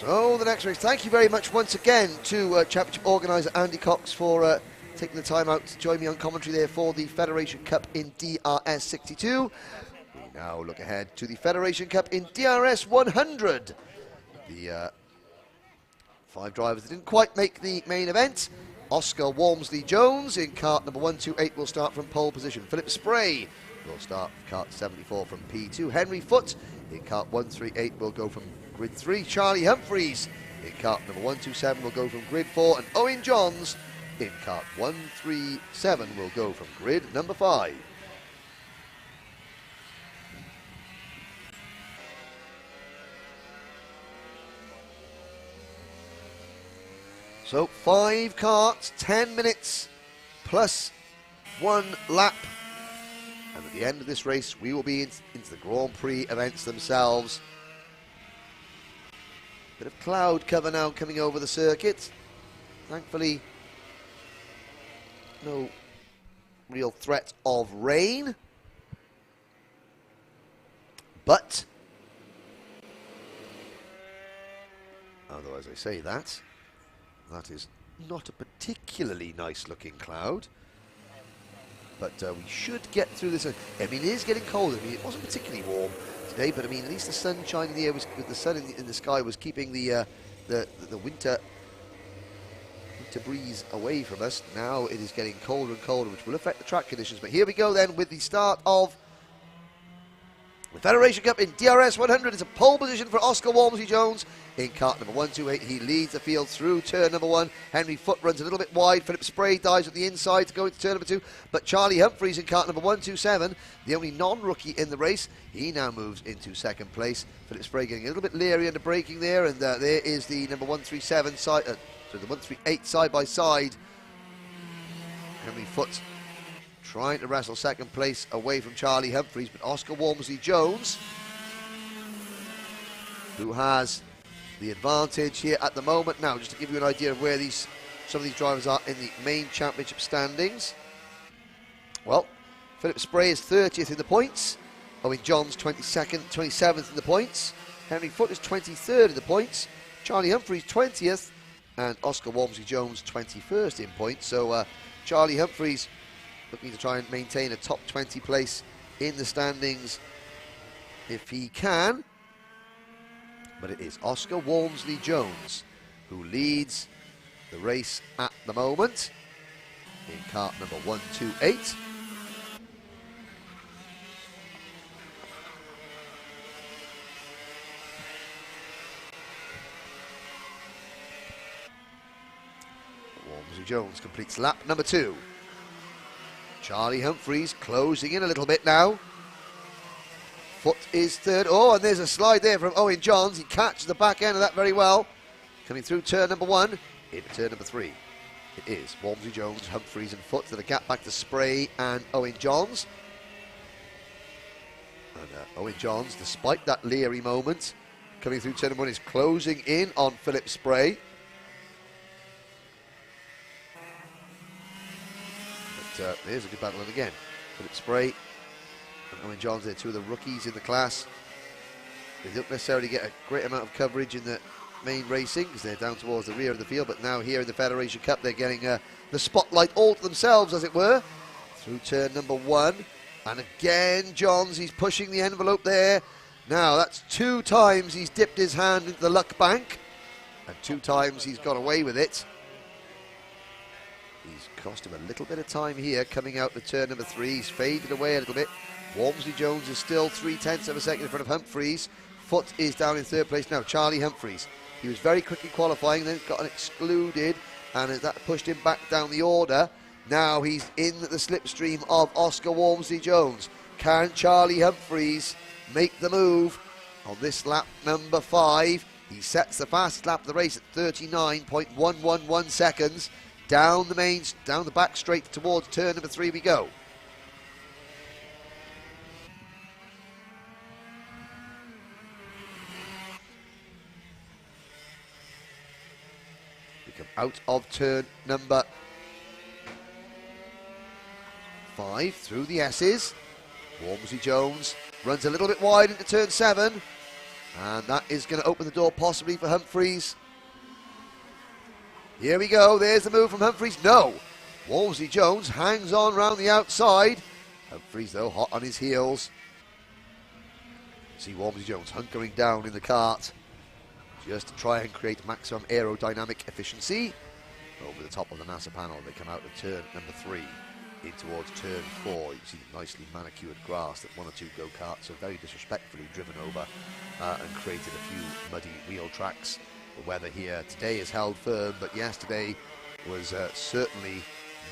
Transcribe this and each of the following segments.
So the next race, thank you very much once again to Championship organiser Andy Cox for taking the time out to join me on commentary there for the Federation Cup in DRS62. We now look ahead to the Federation Cup in DRS100. The 5 drivers that didn't quite make the main event. Oscar Walmsley-Jones in kart number 128 will start from pole position. Philip Spray will start kart 74 from P2. Henry Foote in kart 138 will go from grid 3. Charlie Humphreys in kart number 127 will go from grid 4. And Owen Johns in kart 137 will go from grid number 5. So 5 karts, 10 minutes plus 1 lap. And at the end of this race, we will be into the Grand Prix events themselves. Bit of cloud cover now coming over the circuit. Thankfully, no real threat of rain. But, although as I say that is not a particularly nice looking cloud. But we should get through this. I mean, it is getting colder. I mean, it wasn't particularly warm today, but I mean, at least the sunshine in the air was, the sun in the sky was keeping the winter breeze away from us. Now it is getting colder and colder, which will affect the track conditions. But here we go then with the start of the Federation Cup in DRS100. It's a pole position for Oscar Walmsley-Jones in kart number 128. He leads the field through turn number 1. Henry Foote runs a little bit wide. Philip Spray dives at the inside to go into turn number 2. But Charlie Humphreys in kart number 127, the only non-rookie in the race, he now moves into second place. Philip Spray getting a little bit leery under braking there, and there is the number 137 side, the 138 side by side. Henry Foote trying to wrestle second place away from Charlie Humphreys, but Oscar Walmsley-Jones, who has the advantage here at the moment. Now, just to give you an idea of where some of these drivers are in the main championship standings. Well, Philip Spray is 30th in the points. Owen Johns 27th in the points. Henry Foote is 23rd in the points. Charlie Humphreys 20th, and Oscar Walmsley-Jones 21st in points. So Charlie Humphreys looking to try and maintain a top 20 place in the standings if he can. But it is Oscar Walmsley-Jones who leads the race at the moment in kart number 128. Walmsley-Jones completes lap number 2. Charlie Humphreys closing in a little bit now. Foote is third. Oh, and there's a slide there from Owen Johns. He catches the back end of that very well. Coming through turn number 1 into turn number 3. It is Walmsley-Jones, Humphreys and Foote. Then a gap back to Spray and Owen Johns. And Owen Johns, despite that leery moment, coming through turn number 1, is closing in on Philip Spray. There's a good battle, and again, Philip Spray and Owen Johns, they're two of the rookies in the class. They don't necessarily get a great amount of coverage in the main racing because they're down towards the rear of the field, but now here in the Federation Cup, they're getting the spotlight all to themselves, as it were, through turn number 1. And again, Johns, he's pushing the envelope there. Now, that's 2 times he's dipped his hand into the luck bank, and 2 times he's got away with it. He's cost him a little bit of time here coming out to turn number 3. He's faded away a little bit. Walmsley-Jones is still 0.3 of a second in front of Humphreys. Foote is down in 3rd place now. Charlie Humphreys, he was very quickly qualifying, then got excluded, and that pushed him back down the order. Now he's in the slipstream of Oscar Walmsley-Jones. Can Charlie Humphreys make the move on this lap number 5? He sets the fastest lap of the race at 39.111 seconds. Down the back straight towards turn number 3 we go. We come out of turn number 5 through the S's. Walmsley-Jones runs a little bit wide into turn 7. And that is going to open the door possibly for Humphries. Here we go, there's the move from Humphries. No, Walmsley Jones hangs on round the outside. Humphries though hot on his heels. See Walmsley Jones hunkering down in the kart just to try and create maximum aerodynamic efficiency. Over the top of the NASA panel, they come out of turn number 3 in towards turn 4. You see the nicely manicured grass that one or two go-karts have very disrespectfully driven over and created a few muddy wheel tracks. The weather here today is held firm, but yesterday was certainly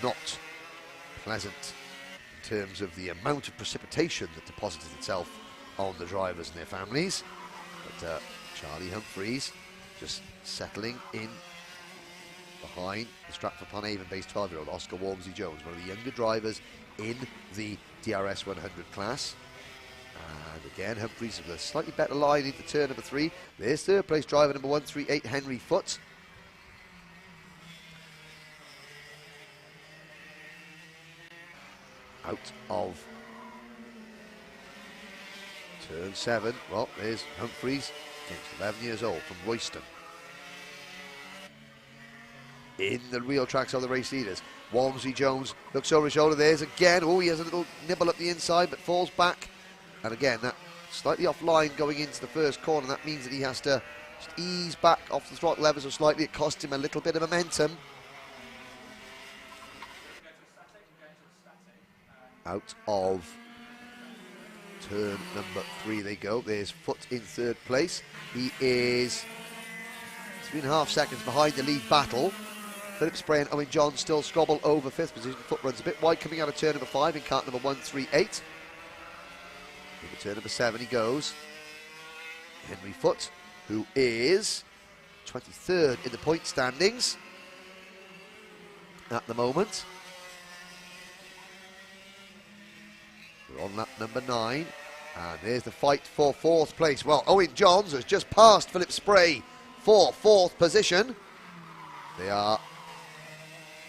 not pleasant in terms of the amount of precipitation that deposited itself on the drivers and their families. But Charlie Humphries just settling in behind the Stratford-upon-Avon-based 12-year-old Oscar Walmsley Jones, one of the younger drivers in the DRS100 class. And again, Humphries with a slightly better line into turn number 3. There's third place driver number 138, Henry Foote. Out of turn 7. Well, there's Humphries, against 11 years old, from Royston. In the wheel tracks of the race leaders. Walmsley Jones looks over his shoulder. There's again. Oh, he has a little nibble at the inside, but falls back. And again, that slightly offline going into the first corner. That means that he has to just ease back off the throttle ever so slightly. It cost him a little bit of momentum. Out of turn number 3 they go. There's Foote in third place. He is 3.5 seconds behind the lead battle. Philip Spray and Owen John still scrabble over 5th position. Foote runs a bit wide coming out of turn number 5 in kart number 138. Into turn number 7 he goes. Henry Foote, who is 23rd in the point standings at the moment. We're on lap number 9. And there's the fight for 4th place. Well, Owen Johns has just passed Philip Spray for 4th position. They are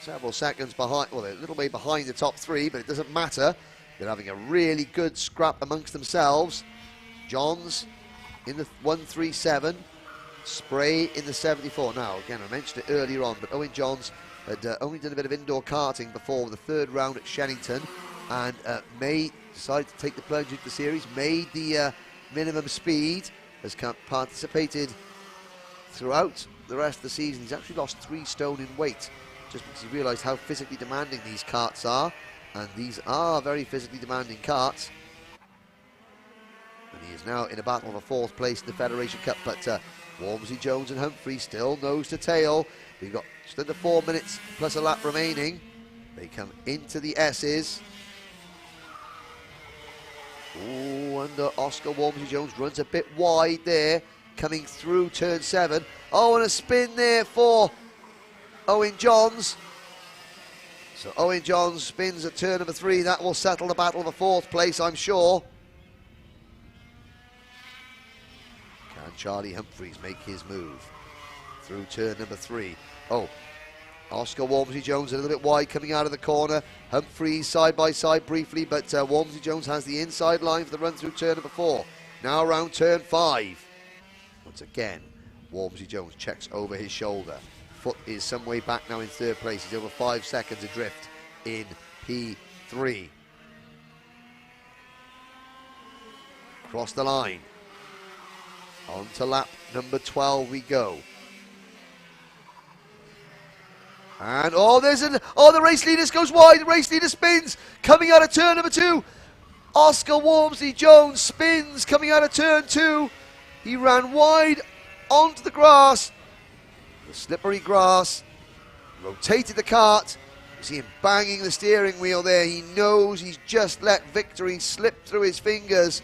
several seconds behind, well, they're a little way behind the top 3, but it doesn't matter. They're having a really good scrap amongst themselves. Johns in the 137, Spray in the 74. Now, again, I mentioned it earlier on, but Owen Johns had only done a bit of indoor karting before the 3rd round at Shennington, and decided to take the plunge into the series, made the minimum speed, has participated throughout the rest of the season. He's actually lost 3 stone in weight, just because he realised how physically demanding these karts are, and these are very physically demanding karts. And he is now in a battle for 4th place in the Federation Cup, but Walmsley Jones and Humphries still nose to tail. We've got just under 4 minutes plus a lap remaining. They come into the S's. Oh, under Oscar Walmsley Jones runs a bit wide there, coming through turn 7. Oh, and a spin there for Owen Johns. So Owen Johns spins at turn number 3. That will settle the battle for 4th place, I'm sure. Can Charlie Humphries make his move through turn number 3? Oh, Oscar Walmsley Jones a little bit wide coming out of the corner. Humphries side by side briefly, but Walmsley Jones has the inside line for the run through turn number 4. Now around turn 5. Once again, Walmsley Jones checks over his shoulder. Foote is some way back now in 3rd place. He's over 5 seconds adrift in P3. Across the line. On to lap number 12 we go. And the race leader goes wide. The race leader spins coming out of turn number 2. Oscar Walmsley Jones spins coming out of turn 2. He ran wide onto the grass, the slippery grass, rotated the kart. You see him banging the steering wheel there. He knows he's just let victory slip through his fingers.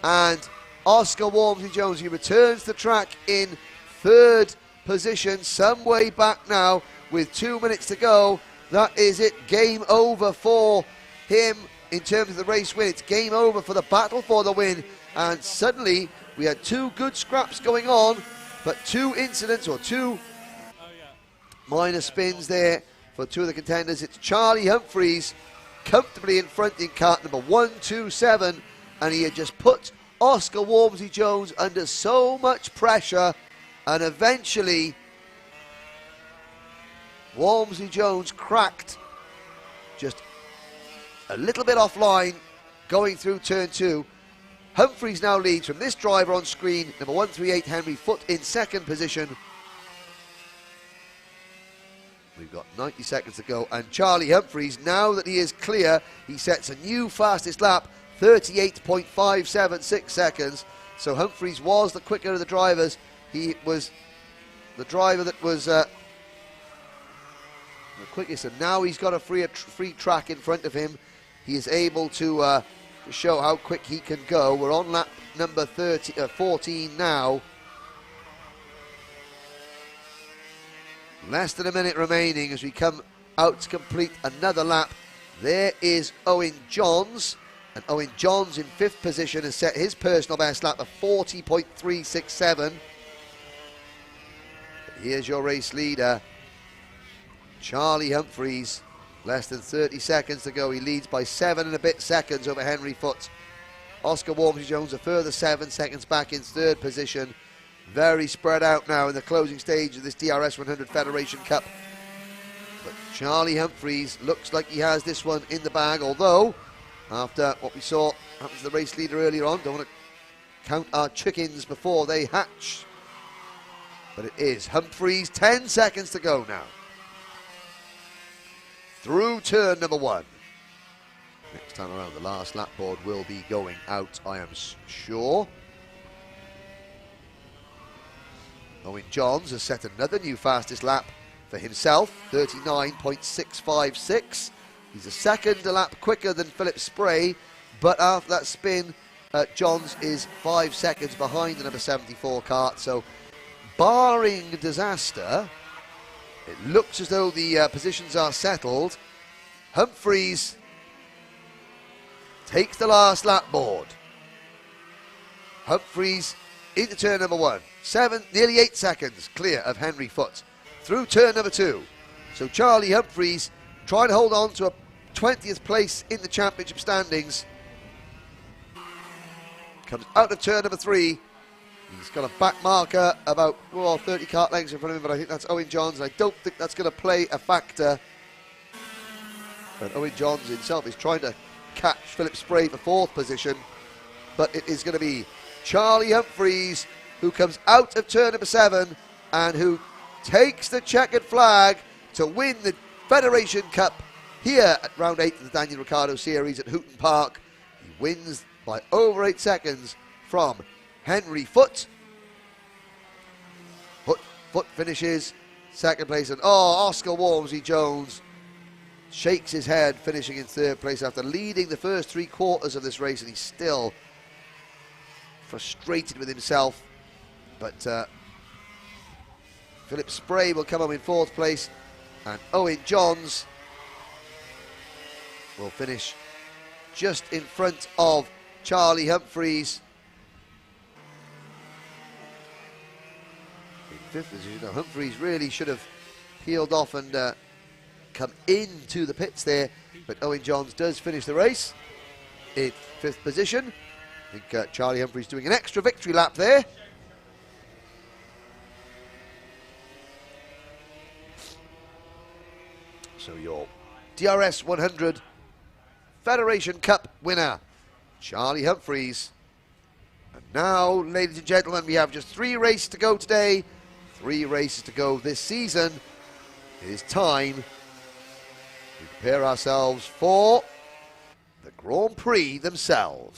And Oscar Walmsley Jones, he returns the track in 3rd position, some way back now with 2 minutes to go. That is it, game over for him in terms of the race win. It's game over for the battle for the win. And suddenly we had 2 good scraps going on, but 2 incidents or 2 minor spins there for 2 of the contenders. It's Charlie Humphries comfortably in front in kart number 127, and he had just put Oscar Walmsley-Jones under so much pressure, and eventually Walmsley-Jones cracked just a little bit offline going through turn 2. Humphries now leads from this driver on screen, number 138 Henry Foote in second position. We've got 90 seconds to go, and Charlie Humphries, now that he is clear, he sets a new fastest lap, 38.576 seconds. So Humphries was the quicker of the drivers. He was the driver that was the quickest, and now he's got a free track in front of him. He is able to show how quick he can go. We're on lap number 14 now. Less than a minute remaining as we come out to complete another lap. There is Owen Johns, and Owen Johns in 5th position has set his personal best lap of 40.367. Here's your race leader, Charlie Humphries. Less than 30 seconds to go. He leads by 7 and a bit seconds over Henry Foote. Oscar Walmsley-Jones a further 7 seconds back in 3rd position. Very spread out now in the closing stage of this DRS100 Federation Cup. But Charlie Humphries looks like he has this one in the bag, although after what we saw happen to the race leader earlier on, don't want to count our chickens before they hatch. But it is Humphries, 10 seconds to go now. Through turn number 1. Next time around, the last lap board will be going out, I am sure. Owen Johns has set another new fastest lap for himself, 39.656. He's a second a lap quicker than Philip Spray, but after that spin, Johns is 5 seconds behind the number 74 kart. So, barring disaster, it looks as though the positions are settled. Humphries takes the last lap board. Humphries into turn number 1. Nearly 8 seconds clear of Henry Foote. Through turn number 2. So Charlie Humphries trying to hold on to a 20th place in the championship standings. Comes out of turn number 3. He's got a back marker about 30 kart lengths in front of him, but I think that's Owen Johns, and I don't think that's going to play a factor. And Owen Johns himself is trying to catch Philip Spray for 4th position, but it is going to be Charlie Humphries who comes out of turn number 7 and who takes the checkered flag to win the Federation Cup here at round 8 of the Daniel Ricciardo Series at Hooton Park. He wins by over 8 seconds from Henry Foote. Foote finishes 2nd place, and Oscar Walmsley-Jones shakes his head, finishing in 3rd place after leading the first 3 quarters of this race, and he's still frustrated with himself. But Philip Spray will come home in 4th place, and Owen Johns will finish just in front of Charlie Humphries in 5th position. Now, Humphries really should have peeled off and come into the pits there, but Owen Johns does finish the race in 5th position. I think Charlie Humphries doing an extra victory lap there. So your DRS100 Federation Cup winner, Charlie Humphries. And now, ladies and gentlemen, we have just 3 races to go today, 3 races to go this season. It is time to prepare ourselves for the Grand Prix themselves.